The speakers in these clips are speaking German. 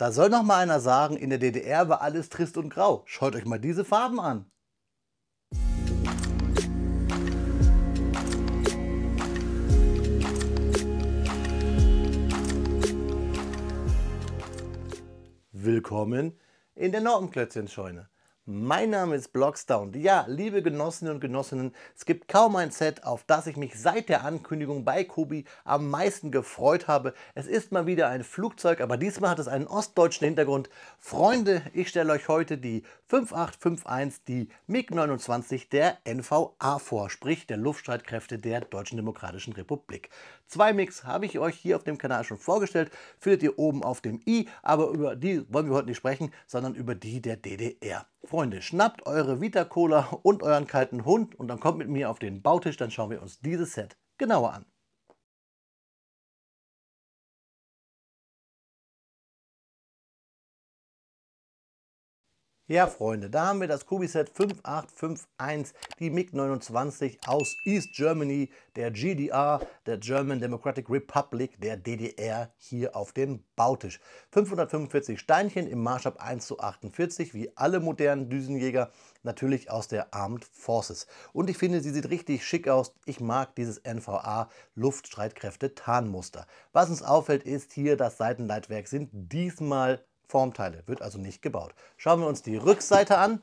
Da soll noch mal einer sagen, in der DDR war alles trist und grau. Schaut euch mal diese Farben an. Willkommen in der Nortenklötzchenscheune. Mein Name ist Blockstar und ja, liebe Genossinnen und Genossinnen, es gibt kaum ein Set, auf das ich mich seit der Ankündigung bei Kobi am meisten gefreut habe. Es ist mal wieder ein Flugzeug, aber diesmal hat es einen ostdeutschen Hintergrund. Freunde, ich stelle euch heute die 5851, die MiG-29 der NVA vor, sprich der Luftstreitkräfte der Deutschen Demokratischen Republik. Zwei MiGs habe ich euch hier auf dem Kanal schon vorgestellt, findet ihr oben auf dem i, aber über die wollen wir heute nicht sprechen, sondern über die der DDR. Freunde, schnappt eure Vita Cola und euren kalten Hund und dann kommt mit mir auf den Bautisch, dann schauen wir uns dieses Set genauer an. Ja, Freunde, da haben wir das Kobi-Set 5851, die MiG-29 aus East Germany, der GDR, der German Democratic Republic, der DDR, hier auf dem Bautisch. 545 Steinchen im Maßstab 1:48, wie alle modernen Düsenjäger, natürlich aus der Armed Forces. Und ich finde, sie sieht richtig schick aus. Ich mag dieses NVA Luftstreitkräfte-Tarnmuster. Was uns auffällt, ist hier, das Seitenleitwerk sind diesmal Formteile, wird also nicht gebaut. Schauen wir uns die Rückseite an.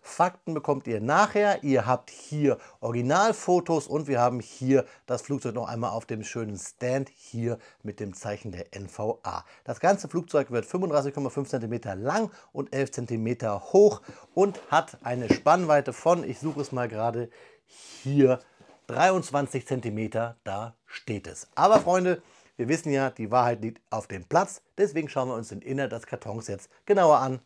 Fakten bekommt ihr nachher. Ihr habt hier Originalfotos und wir haben hier das Flugzeug noch einmal auf dem schönen Stand hier mit dem Zeichen der NVA. Das ganze Flugzeug wird 35,5 cm lang und 11 cm hoch und hat eine Spannweite von, ich suche es mal gerade, hier 23 cm, da steht es. Aber Freunde, wir wissen ja, die Wahrheit liegt auf dem Platz, deswegen schauen wir uns den Inhalt des Kartons jetzt genauer an.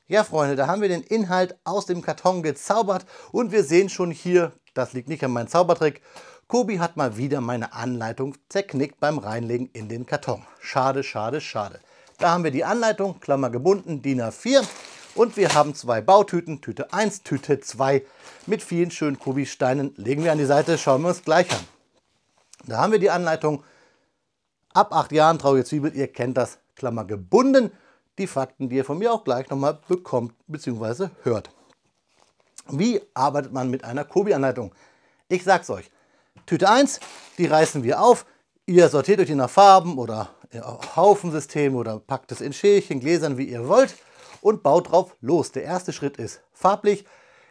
Ja, Freunde, da haben wir den Inhalt aus dem Karton gezaubert und wir sehen schon hier, das liegt nicht an meinem Zaubertrick, Kobi hat mal wieder meine Anleitung zerknickt beim Reinlegen in den Karton. Schade, schade, schade. Da haben wir die Anleitung, Klammer gebunden, DIN A4 und wir haben zwei Bautüten, Tüte 1, Tüte 2 mit vielen schönen Kobi-Steinen. Legen wir an die Seite, schauen wir uns gleich an. Da haben wir die Anleitung. Ab 8 Jahren, traurige Zwiebel, ihr kennt das, Klammer gebunden. Die Fakten, die ihr von mir auch gleich nochmal bekommt bzw. hört. Wie arbeitet man mit einer Kobi-Anleitung? Ich sag's euch. Tüte 1, die reißen wir auf. Ihr sortiert euch die nach Farben oder Haufensystem oder packt es in Schälchen, Gläsern, wie ihr wollt und baut drauf los. Der erste Schritt ist farblich.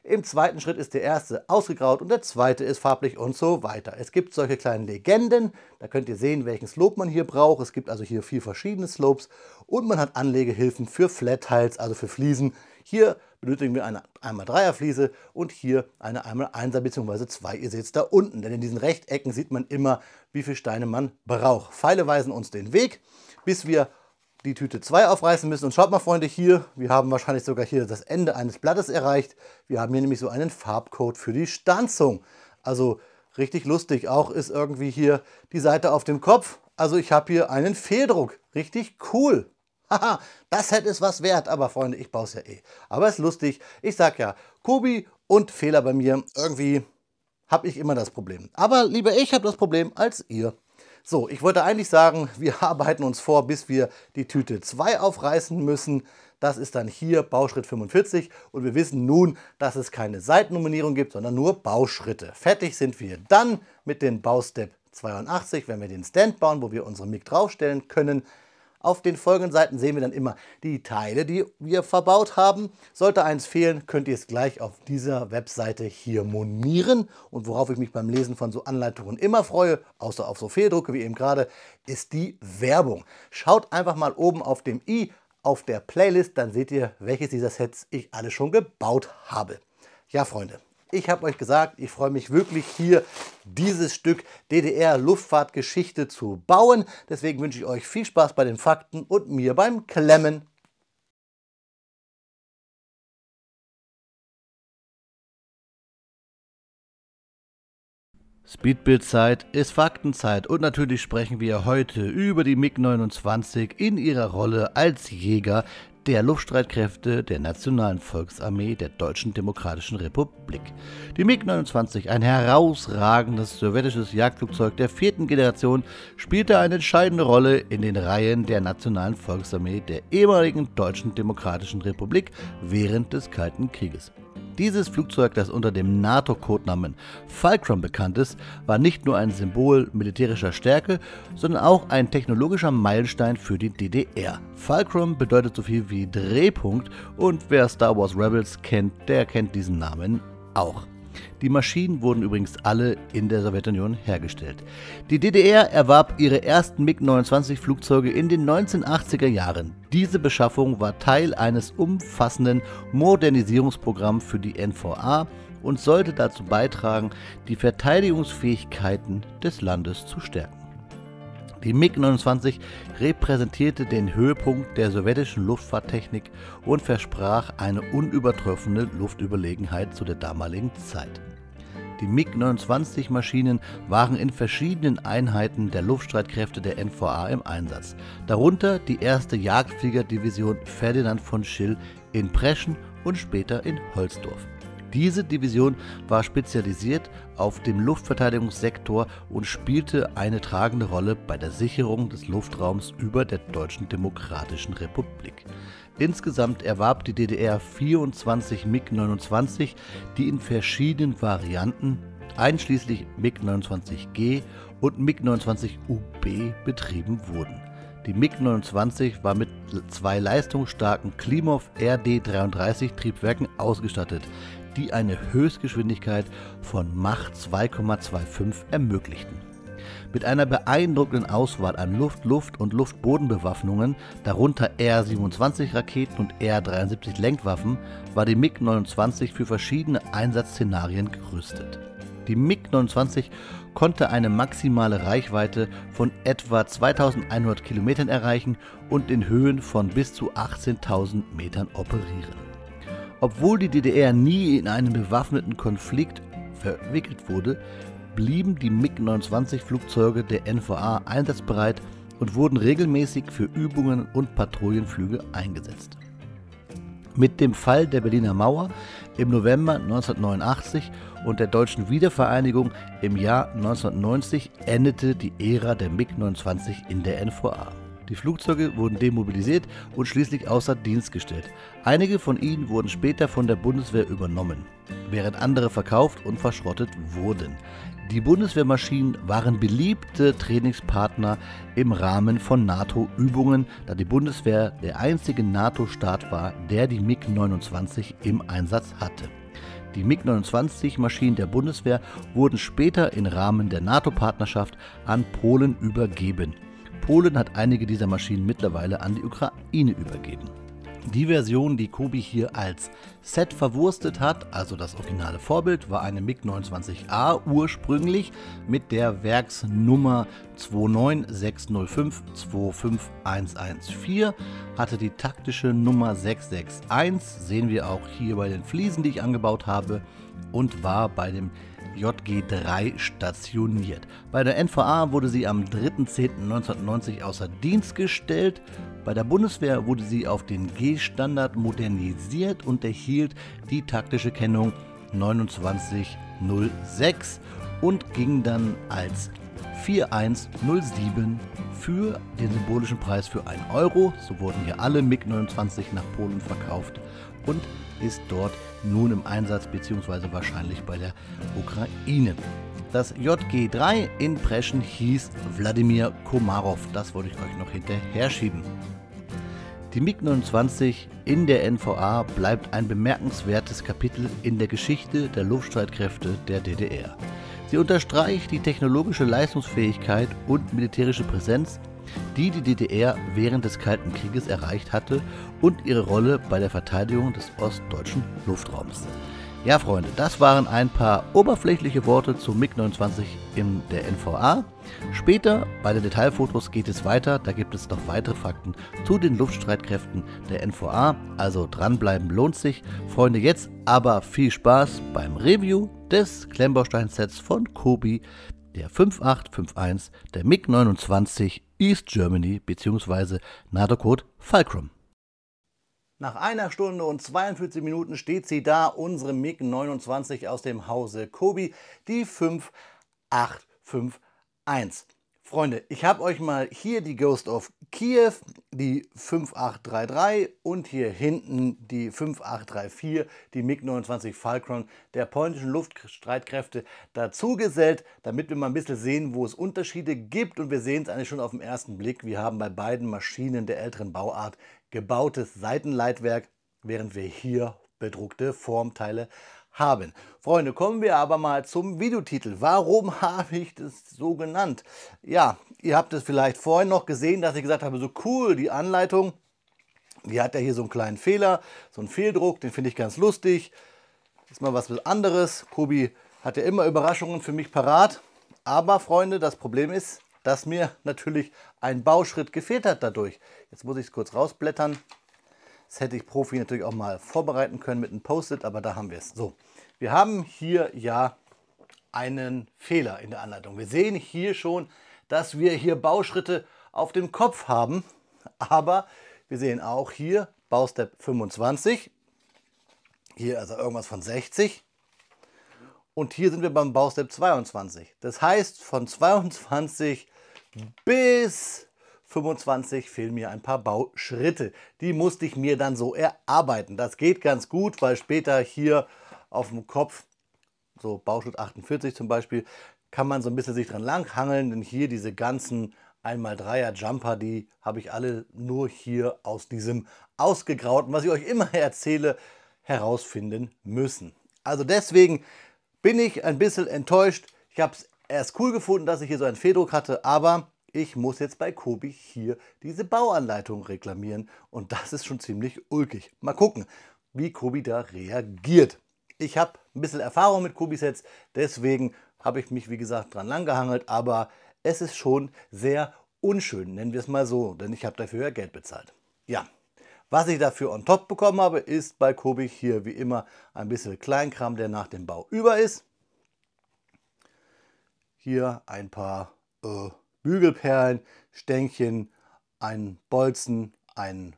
Im zweiten Schritt ist der erste ausgegraut und der zweite ist farblich und so weiter. Es gibt solche kleinen Legenden, da könnt ihr sehen, welchen Slope man hier braucht. Es gibt also hier 4 verschiedene Slopes und man hat Anlegehilfen für Flat Tiles, also für Fliesen. Hier benötigen wir eine 1x3er Fliese und hier eine 1x1er bzw. 2. Ihr seht es da unten, denn in diesen Rechtecken sieht man immer, wie viele Steine man braucht. Pfeile weisen uns den Weg, bis wir die Tüte 2 aufreißen müssen. Und schaut mal, Freunde, hier, wir haben wahrscheinlich sogar hier das Ende eines Blattes erreicht. Wir haben hier nämlich so einen Farbcode für die Stanzung. Also richtig lustig. Auch ist irgendwie hier die Seite auf dem Kopf. Also ich habe hier einen Fehldruck. Richtig cool. Haha, das hätte es was wert. Aber Freunde, ich baue es ja eh. Aber es ist lustig. Ich sag ja, Kobi und Fehler bei mir. Irgendwie habe ich immer das Problem. Aber lieber ich habe das Problem als ihr. So, ich wollte eigentlich sagen, wir arbeiten uns vor, bis wir die Tüte 2 aufreißen müssen. Das ist dann hier Bauschritt 45 und wir wissen nun, dass es keine Seitennumerierung gibt, sondern nur Bauschritte. Fertig sind wir dann mit dem Baustep 82, wenn wir den Stand bauen, wo wir unsere MiG draufstellen können. Auf den folgenden Seiten sehen wir dann immer die Teile, die wir verbaut haben. Sollte eins fehlen, könnt ihr es gleich auf dieser Webseite hier monieren. Und worauf ich mich beim Lesen von so Anleitungen immer freue, außer auf so Fehldrucke wie eben gerade, ist die Werbung. Schaut einfach mal oben auf dem i auf der Playlist, dann seht ihr, welches dieser Sets ich alle schon gebaut habe. Ja, Freunde. Ich habe euch gesagt, ich freue mich wirklich hier dieses Stück DDR-Luftfahrtgeschichte zu bauen. Deswegen wünsche ich euch viel Spaß bei den Fakten und mir beim Klemmen. Speedbild-Zeit ist Faktenzeit und natürlich sprechen wir heute über die MiG-29 in ihrer Rolle als Jäger der Luftstreitkräfte der Nationalen Volksarmee der Deutschen Demokratischen Republik. Die MiG-29, ein herausragendes sowjetisches Jagdflugzeug der 4. Generation, spielte eine entscheidende Rolle in den Reihen der Nationalen Volksarmee der ehemaligen Deutschen Demokratischen Republik während des Kalten Krieges. Dieses Flugzeug, das unter dem NATO-Codenamen Fulcrum bekannt ist, war nicht nur ein Symbol militärischer Stärke, sondern auch ein technologischer Meilenstein für die DDR. Fulcrum bedeutet so viel wie Drehpunkt und wer Star Wars Rebels kennt, der kennt diesen Namen auch. Die Maschinen wurden übrigens alle in der Sowjetunion hergestellt. Die DDR erwarb ihre ersten MiG-29-Flugzeuge in den 1980er Jahren. Diese Beschaffung war Teil eines umfassenden Modernisierungsprogramms für die NVA und sollte dazu beitragen, die Verteidigungsfähigkeiten des Landes zu stärken. Die MiG-29 repräsentierte den Höhepunkt der sowjetischen Luftfahrttechnik und versprach eine unübertroffene Luftüberlegenheit zu der damaligen Zeit. Die MiG-29-Maschinen waren in verschiedenen Einheiten der Luftstreitkräfte der NVA im Einsatz, darunter die 1. Jagdfliegerdivision Ferdinand von Schill in Preschen und später in Holzdorf. Diese Division war spezialisiert auf den Luftverteidigungssektor und spielte eine tragende Rolle bei der Sicherung des Luftraums über der Deutschen Demokratischen Republik. Insgesamt erwarb die DDR 24 MiG-29, die in verschiedenen Varianten, einschließlich MiG-29G und MiG-29UB, betrieben wurden. Die MiG-29 war mit 2 leistungsstarken Klimov RD-33 Triebwerken ausgestattet, die eine Höchstgeschwindigkeit von Mach 2,25 ermöglichten. Mit einer beeindruckenden Auswahl an Luft-Luft- und Luft-Boden-Bewaffnungen, darunter R-27-Raketen und R-73-Lenkwaffen, war die MiG-29 für verschiedene Einsatzszenarien gerüstet. Die MiG-29 konnte eine maximale Reichweite von etwa 2100 Kilometern erreichen und in Höhen von bis zu 18.000 Metern operieren. Obwohl die DDR nie in einen bewaffneten Konflikt verwickelt wurde, blieben die MiG-29-Flugzeuge der NVA einsatzbereit und wurden regelmäßig für Übungen und Patrouillenflüge eingesetzt. Mit dem Fall der Berliner Mauer im November 1989 und der deutschen Wiedervereinigung im Jahr 1990 endete die Ära der MiG-29 in der NVA. Die Flugzeuge wurden demobilisiert und schließlich außer Dienst gestellt. Einige von ihnen wurden später von der Bundeswehr übernommen, während andere verkauft und verschrottet wurden. Die Bundeswehrmaschinen waren beliebte Trainingspartner im Rahmen von NATO-Übungen, da die Bundeswehr der einzige NATO-Staat war, der die MiG-29 im Einsatz hatte. Die MiG-29-Maschinen der Bundeswehr wurden später im Rahmen der NATO-Partnerschaft an Polen übergeben. Polen hat einige dieser Maschinen mittlerweile an die Ukraine übergeben. Die Version, die Kobi hier als Set verwurstet hat, also das originale Vorbild, war eine MiG-29A ursprünglich mit der Werksnummer 29605-25114, hatte die taktische Nummer 661, sehen wir auch hier bei den Fliesen, die ich angebaut habe, und war bei dem JG3 stationiert. Bei der NVA wurde sie am 3.10.1990 außer Dienst gestellt. Bei der Bundeswehr wurde sie auf den G-Standard modernisiert und erhielt die taktische Kennung 2906 und ging dann als 4107 für den symbolischen Preis für 1 Euro. So wurden hier alle MiG-29 nach Polen verkauft und ist dort nun im Einsatz bzw. wahrscheinlich bei der Ukraine. Das JG3 in Preschen hieß Wladimir Komarov. Das wollte ich euch noch hinterher schieben. Die MiG-29 in der NVA bleibt ein bemerkenswertes Kapitel in der Geschichte der Luftstreitkräfte der DDR. Sie unterstreicht die technologische Leistungsfähigkeit und militärische Präsenz, die die DDR während des Kalten Krieges erreicht hatte, und ihre Rolle bei der Verteidigung des ostdeutschen Luftraums. Ja, Freunde, das waren ein paar oberflächliche Worte zu MiG-29 in der NVA. Später bei den Detailfotos geht es weiter, da gibt es noch weitere Fakten zu den Luftstreitkräften der NVA, also dranbleiben lohnt sich. Freunde, jetzt aber viel Spaß beim Review des Klemmbaustein-Sets von Kobi, der 5851 der MiG-29 East Germany bzw. NATO-Code Fulcrum. Nach 1 Stunde und 42 Minuten steht sie da, unsere MiG-29 aus dem Hause Kobi, die 5851. Freunde, ich habe euch mal hier die Ghost of Kiev, die 5833 und hier hinten die 5834, die MiG-29 Falcon der polnischen Luftstreitkräfte dazu gesellt, damit wir mal ein bisschen sehen, wo es Unterschiede gibt. Und wir sehen es eigentlich schon auf den ersten Blick. Wir haben bei beiden Maschinen der älteren Bauart gebautes Seitenleitwerk, während wir hier bedruckte Formteile haben. Freunde, kommen wir aber mal zum Videotitel. Warum habe ich das so genannt? Ja, ihr habt es vielleicht vorhin noch gesehen, dass ich gesagt habe, so cool, die Anleitung, die hat ja hier so einen kleinen Fehler, so einen Fehldruck, den finde ich ganz lustig. Ist mal was anderes. Kobi hat ja immer Überraschungen für mich parat. Aber Freunde, das Problem ist, dass mir natürlich ein Bauschritt gefehlt hat dadurch. Jetzt muss ich es kurz rausblättern. Das hätte ich Profi natürlich auch mal vorbereiten können mit einem Post-it, aber da haben wir es. So, wir haben hier ja einen Fehler in der Anleitung. Wir sehen hier schon, dass wir hier Bauschritte auf dem Kopf haben, aber wir sehen auch hier Baustep 25, hier also irgendwas von 60 und hier sind wir beim Baustep 22. Das heißt, von 22 bis 25 fehlen mir ein paar Bauschritte. Die musste ich mir dann so erarbeiten. Das geht ganz gut, weil später hier auf dem Kopf, so Bauschritt 48 zum Beispiel, kann man so ein bisschen sich dran langhangeln, denn hier diese ganzen 1x3er Jumper, die habe ich alle nur hier aus diesem ausgegrauten, was ich euch immer erzähle, herausfinden müssen. Also deswegen bin ich ein bisschen enttäuscht. Ich habe es erst cool gefunden, dass ich hier so einen Fehldruck hatte, aber ich muss jetzt bei Kobi hier diese Bauanleitung reklamieren und das ist schon ziemlich ulkig. Mal gucken, wie Kobi da reagiert. Ich habe ein bisschen Erfahrung mit Kobi-Sets, deswegen habe ich mich wie gesagt dran langgehangelt, aber es ist schon sehr unschön, nennen wir es mal so, denn ich habe dafür ja Geld bezahlt. Ja, was ich dafür on top bekommen habe, ist bei Kobi hier wie immer ein bisschen Kleinkram, der nach dem Bau über ist. Hier ein paar Bügelperlen, Stängchen, ein Bolzen, ein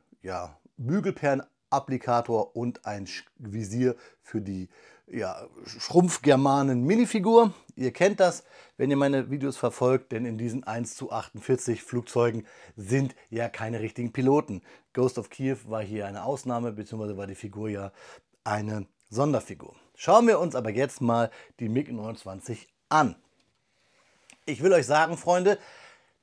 Bügelperlenapplikator und ein Visier für die Schrumpfgermanen-Minifigur. Ihr kennt das, wenn ihr meine Videos verfolgt, denn in diesen 1:48 Flugzeugen sind ja keine richtigen Piloten. Ghost of Kiev war hier eine Ausnahme, beziehungsweise war die Figur ja eine Sonderfigur. Schauen wir uns aber jetzt mal die MiG-29 an. Ich will euch sagen, Freunde,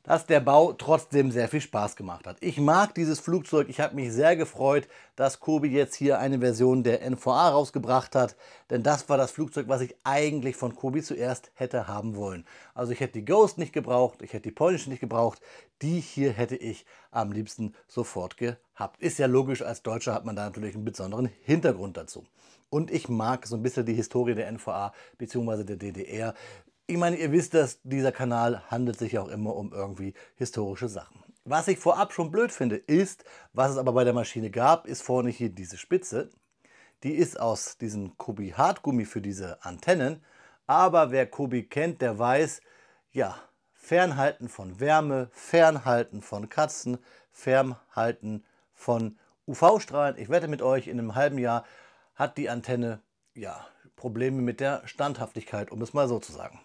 dass der Bau trotzdem sehr viel Spaß gemacht hat. Ich mag dieses Flugzeug. Ich habe mich sehr gefreut, dass Kobi jetzt hier eine Version der NVA rausgebracht hat. Denn das war das Flugzeug, was ich eigentlich von Kobi zuerst hätte haben wollen. Also ich hätte die Ghost nicht gebraucht, ich hätte die polnische nicht gebraucht. Die hier hätte ich am liebsten sofort gehabt. Ist ja logisch, als Deutscher hat man da natürlich einen besonderen Hintergrund dazu. Und ich mag so ein bisschen die Historie der NVA bzw. der DDR. Ich meine, ihr wisst, dass dieser Kanal handelt sich auch immer um irgendwie historische Sachen. Was ich vorab schon blöd finde, ist, was es aber bei der Maschine gab, ist vorne hier diese Spitze. Die ist aus diesem Kobi Hartgummi für diese Antennen. Aber wer Kobi kennt, der weiß, ja, Fernhalten von Wärme, Fernhalten von Katzen, Fernhalten von UV-Strahlen. Ich wette mit euch, in einem halben Jahr hat die Antenne ja Probleme mit der Standhaftigkeit, um es mal so zu sagen.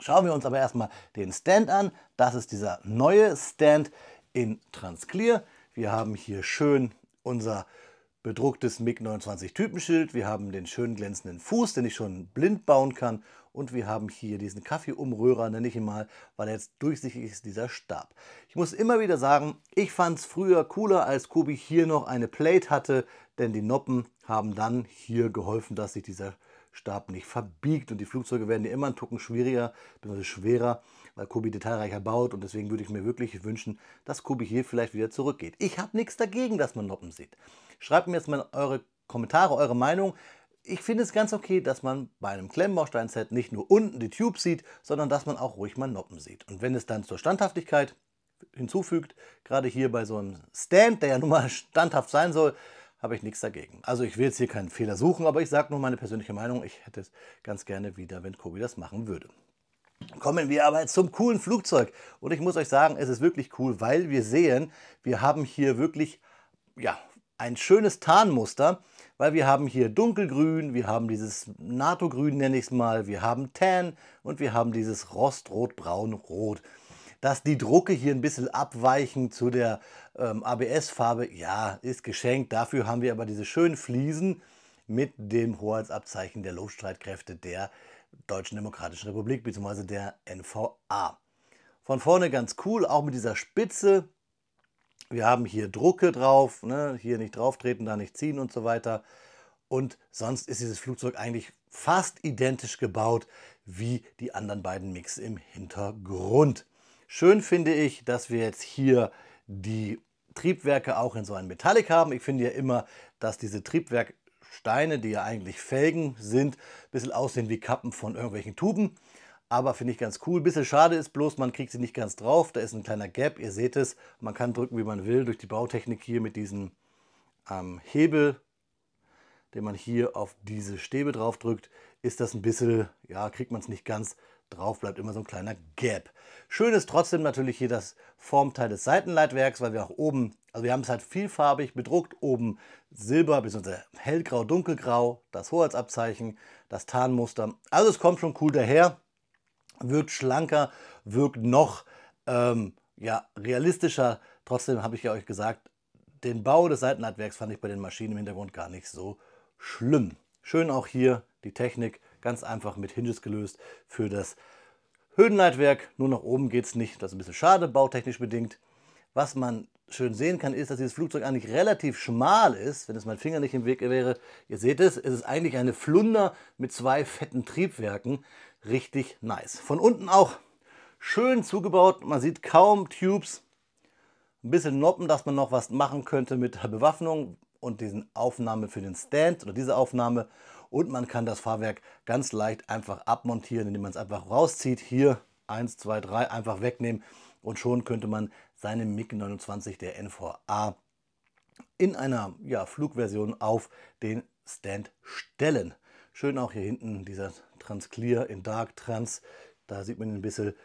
Schauen wir uns aber erstmal den Stand an. Das ist dieser neue Stand in Transclear. Wir haben hier schön unser bedrucktes MiG-29 Typenschild. Wir haben den schön glänzenden Fuß, den ich schon blind bauen kann. Und wir haben hier diesen Kaffeeumrührer, nenne ich ihn mal, weil er jetzt durchsichtig ist, dieser Stab. Ich muss immer wieder sagen, ich fand es früher cooler, als Kobi hier noch eine Plate hatte, denn die Noppen haben dann hier geholfen, dass sich dieser Stab nicht verbiegt und die Flugzeuge werden ja immer einen Tucken schwieriger bzw. schwerer, weil Kobi detailreicher baut und deswegen würde ich mir wirklich wünschen, dass Kobi hier vielleicht wieder zurückgeht. Ich habe nichts dagegen, dass man Noppen sieht. Schreibt mir jetzt mal eure Kommentare, eure Meinung. Ich finde es ganz okay, dass man bei einem Klemmbaustein-Set nicht nur unten die Tube sieht, sondern dass man auch ruhig mal Noppen sieht. Und wenn es dann zur Standhaftigkeit hinzufügt, gerade hier bei so einem Stand, der ja nun mal standhaft sein soll, habe ich nichts dagegen. Also ich will jetzt hier keinen Fehler suchen, aber ich sage nur meine persönliche Meinung. Ich hätte es ganz gerne wieder, wenn Kobi das machen würde. Kommen wir aber jetzt zum coolen Flugzeug. Und ich muss euch sagen, es ist wirklich cool, weil wir sehen, wir haben hier wirklich ein schönes Tarnmuster, weil wir haben hier dunkelgrün, wir haben dieses NATO-Grün, nenne ich es mal, wir haben Tan und wir haben dieses Rostrot-Braun-Rot. Dass die Drucke hier ein bisschen abweichen zu der ABS-Farbe, ja, ist geschenkt. Dafür haben wir aber diese schönen Fliesen mit dem Hoheitsabzeichen der Luftstreitkräfte der Deutschen Demokratischen Republik bzw. der NVA. Von vorne ganz cool, auch mit dieser Spitze. Wir haben hier Drucke drauf, ne? Hier nicht drauf treten, da nicht ziehen und so weiter. Und sonst ist dieses Flugzeug eigentlich fast identisch gebaut wie die anderen beiden Mix im Hintergrund. Schön finde ich, dass wir jetzt hier die Triebwerke auch in so einem Metallic haben. Ich finde ja immer, dass diese Triebwerksteine, die ja eigentlich Felgen sind, ein bisschen aussehen wie Kappen von irgendwelchen Tuben. Aber finde ich ganz cool. Ein bisschen schade ist bloß, man kriegt sie nicht ganz drauf. Da ist ein kleiner Gap, ihr seht es. Man kann drücken, wie man will, durch die Bautechnik hier mit diesem Hebel, den man hier auf diese Stäbe drauf drückt, ist das ein bisschen, ja, kriegt man es nicht ganz drauf, bleibt immer so ein kleiner Gap. Schön ist trotzdem natürlich hier das Formteil des Seitenleitwerks, weil wir auch oben, also wir haben es halt vielfarbig bedruckt, oben Silber bzw. hellgrau, dunkelgrau, das Hoheitsabzeichen, das Tarnmuster. Also es kommt schon cool daher, wirkt schlanker, wirkt noch ja, realistischer. Trotzdem habe ich ja euch gesagt, den Bau des Seitenleitwerks fand ich bei den Maschinen im Hintergrund gar nicht so schlimm. Schön auch hier die Technik, ganz einfach mit Hinges gelöst für das Höhenleitwerk. Nur nach oben geht es nicht, das ist ein bisschen schade, bautechnisch bedingt. Was man schön sehen kann, ist, dass dieses Flugzeug eigentlich relativ schmal ist, wenn es mein Finger nicht im Weg wäre. Ihr seht es, es ist eigentlich eine Flunder mit zwei fetten Triebwerken. Richtig nice. Von unten auch schön zugebaut, man sieht kaum Tubes. Ein bisschen Noppen, dass man noch was machen könnte mit der Bewaffnung und diesen Aufnahme für den Stand oder diese Aufnahme. Und man kann das Fahrwerk ganz leicht einfach abmontieren, indem man es einfach rauszieht. Hier 1, 2, 3 einfach wegnehmen und schon könnte man seine MiG-29 der NVA in einer Flugversion auf den Stand stellen. Schön auch hier hinten dieser Transclear in Dark Trans. Da sieht man ein bisschen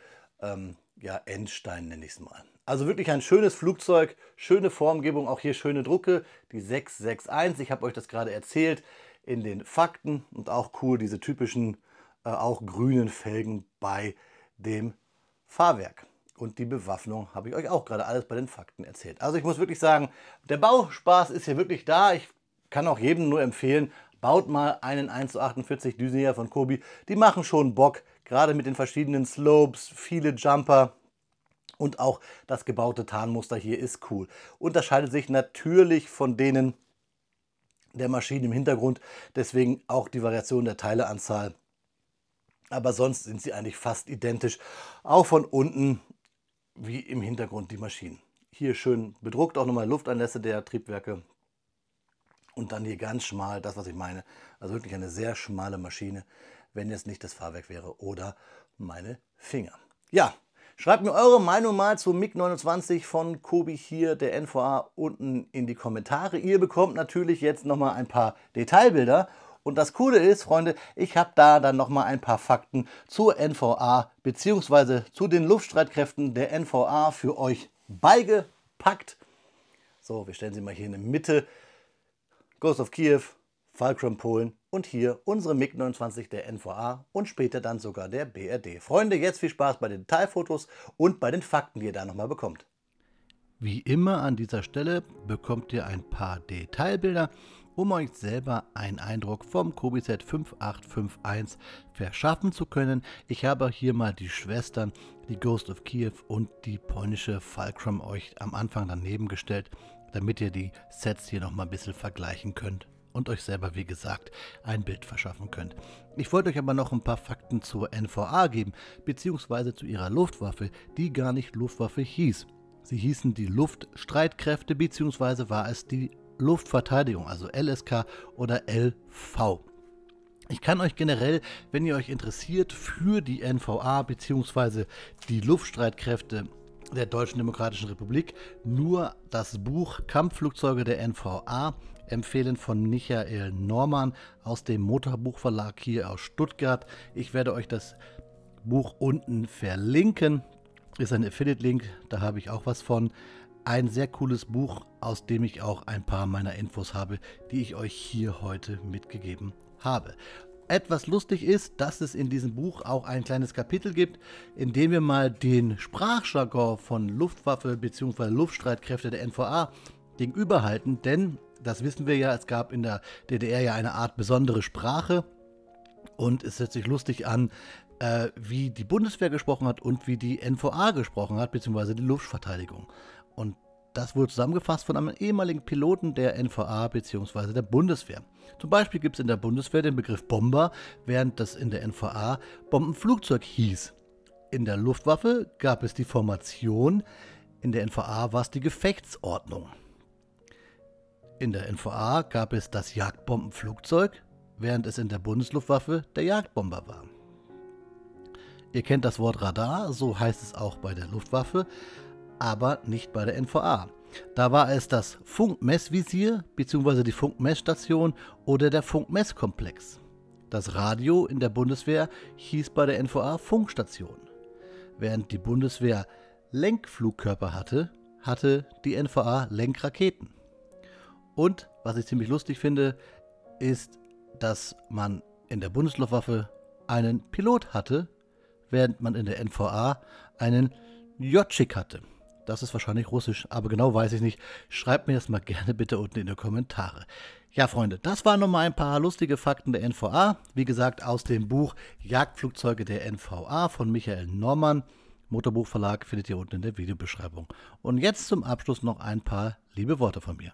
Endstein, nenne ich es mal. Also wirklich ein schönes Flugzeug, schöne Formgebung, auch hier schöne Drucke, die 661. Ich habe euch das gerade erzählt in den Fakten und auch cool diese typischen, auch grünen Felgen bei dem Fahrwerk. Und die Bewaffnung habe ich euch auch gerade alles bei den Fakten erzählt. Also ich muss wirklich sagen, der Bauspaß ist hier wirklich da. Ich kann auch jedem nur empfehlen, baut mal einen 1:48 Düsenjäger von Kobi. Die machen schon Bock, gerade mit den verschiedenen Slopes, viele Jumper. Und auch das gebaute Tarnmuster hier ist cool. Unterscheidet sich natürlich von denen der Maschinen im Hintergrund. Deswegen auch die Variation der Teileanzahl. Aber sonst sind sie eigentlich fast identisch. Auch von unten wie im Hintergrund die Maschinen. Hier schön bedruckt, auch nochmal Lufteinlässe der Triebwerke. Und dann hier ganz schmal, das was ich meine. Also wirklich eine sehr schmale Maschine, wenn jetzt nicht das Fahrwerk wäre oder meine Finger. Ja. Schreibt mir eure Meinung mal zu MiG-29 von Kobi hier, der NVA, unten in die Kommentare. Ihr bekommt natürlich jetzt nochmal ein paar Detailbilder. Und das Coole ist, Freunde, ich habe da dann nochmal ein paar Fakten zur NVA bzw. zu den Luftstreitkräften der NVA für euch beigepackt. So, wir stellen sie mal hier in der Mitte. Ghost of Kiev, Falkram Polen und hier unsere MiG-29 der NVA und später dann sogar der BRD. Freunde, jetzt viel Spaß bei den Detailfotos und bei den Fakten, die ihr da nochmal bekommt. Wie immer an dieser Stelle bekommt ihr ein paar Detailbilder, um euch selber einen Eindruck vom Kobi Z5851 verschaffen zu können. Ich habe hier mal die Schwestern, die Ghost of Kiev und die polnische Falkram euch am Anfang daneben gestellt, damit ihr die Sets hier nochmal ein bisschen vergleichen könnt und euch selber, wie gesagt, ein Bild verschaffen könnt. Ich wollte euch aber noch ein paar Fakten zur NVA geben, beziehungsweise zu ihrer Luftwaffe, die gar nicht Luftwaffe hieß. Sie hießen die Luftstreitkräfte, beziehungsweise war es die Luftverteidigung, also LSK oder LV. Ich kann euch generell, wenn ihr euch interessiert für die NVA bzw. die Luftstreitkräfte der Deutschen Demokratischen Republik, nur das Buch Kampfflugzeuge der NVA empfehlen von Michael Norman aus dem Motorbuchverlag hier aus Stuttgart. Ich werde euch das Buch unten verlinken. Ist ein Affiliate-Link, da habe ich auch was von. ein sehr cooles Buch, aus dem ich auch ein paar meiner Infos habe, die ich euch hier heute mitgegeben habe. Etwas lustig ist, dass es in diesem Buch auch ein kleines Kapitel gibt, in dem wir mal den Sprachjargon von Luftwaffe bzw. Luftstreitkräfte der NVA gegenüberhalten, denn das wissen wir ja, es gab in der DDR ja eine Art besondere Sprache und es hört sich lustig an, wie die Bundeswehr gesprochen hat und wie die NVA gesprochen hat, beziehungsweise die Luftverteidigung. Und das wurde zusammengefasst von einem ehemaligen Piloten der NVA bzw. der Bundeswehr. Zum Beispiel gibt es in der Bundeswehr den Begriff Bomber, während das in der NVA Bombenflugzeug hieß. In der Luftwaffe gab es die Formation, in der NVA war es die Gefechtsordnung. In der NVA gab es das Jagdbombenflugzeug, während es in der Bundesluftwaffe der Jagdbomber war. Ihr kennt das Wort Radar, so heißt es auch bei der Luftwaffe, aber nicht bei der NVA. Da war es das Funkmessvisier bzw. die Funkmessstation oder der Funkmesskomplex. Das Radio in der Bundeswehr hieß bei der NVA Funkstation. Während die Bundeswehr Lenkflugkörper hatte, hatte die NVA Lenkraketen. Und, was ich ziemlich lustig finde, ist, dass man in der Bundesluftwaffe einen Pilot hatte, während man in der NVA einen Ljotschick hatte. Das ist wahrscheinlich russisch, aber genau weiß ich nicht. Schreibt mir das mal gerne bitte unten in die Kommentare. Ja, Freunde, das waren nochmal ein paar lustige Fakten der NVA. Wie gesagt, aus dem Buch Jagdflugzeuge der NVA von Michael Normann. Motorbuchverlag findet ihr unten in der Videobeschreibung. Und jetzt zum Abschluss noch ein paar liebe Worte von mir.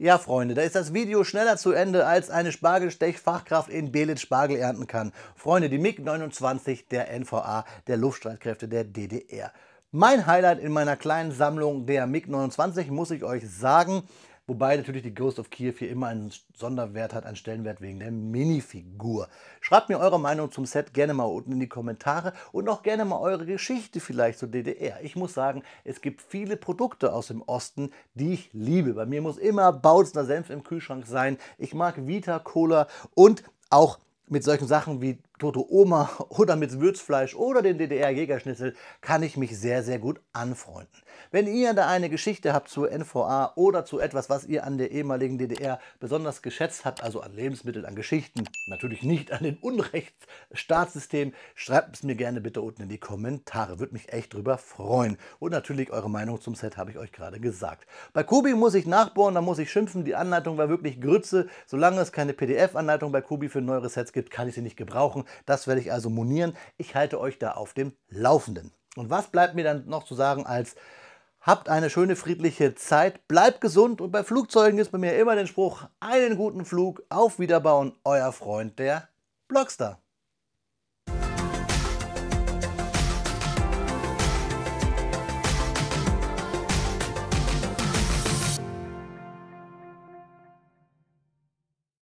Ja, Freunde, da ist das Video schneller zu Ende, als eine Spargelstechfachkraft in Belitz Spargel ernten kann. Freunde, die MiG-29 der NVA, der Luftstreitkräfte der DDR. Mein Highlight in meiner kleinen Sammlung der MiG-29, muss ich euch sagen, wobei natürlich die Ghost of Kiev hier immer einen Sonderwert hat, einen Stellenwert wegen der Minifigur. Schreibt mir eure Meinung zum Set gerne mal unten in die Kommentare und auch gerne mal eure Geschichte vielleicht zur DDR. Ich muss sagen, es gibt viele Produkte aus dem Osten, die ich liebe. Bei mir muss immer Bautzner Senf im Kühlschrank sein. Ich mag Vita Cola und auch mit solchen Sachen wie Tote Oma oder mit Würzfleisch oder den DDR-Jägerschnitzel kann ich mich sehr, sehr gut anfreunden. Wenn ihr da eine Geschichte habt zur NVA oder zu etwas, was ihr an der ehemaligen DDR besonders geschätzt habt, also an Lebensmitteln, an Geschichten, natürlich nicht an den Unrechtsstaatssystemen, schreibt es mir gerne bitte unten in die Kommentare. Würde mich echt drüber freuen. Und natürlich eure Meinung zum Set habe ich euch gerade gesagt. Bei Kubi muss ich nachbohren, da muss ich schimpfen. Die Anleitung war wirklich Grütze. Solange es keine PDF-Anleitung bei Kubi für neuere Sets gibt, kann ich sie nicht gebrauchen. Das werde ich also monieren. Ich halte euch da auf dem Laufenden. Und was bleibt mir dann noch zu sagen als habt eine schöne friedliche Zeit, bleibt gesund und bei Flugzeugen ist bei mir immer der Spruch, einen guten Flug, auf Wiederbauen, euer Freund der Blockstar.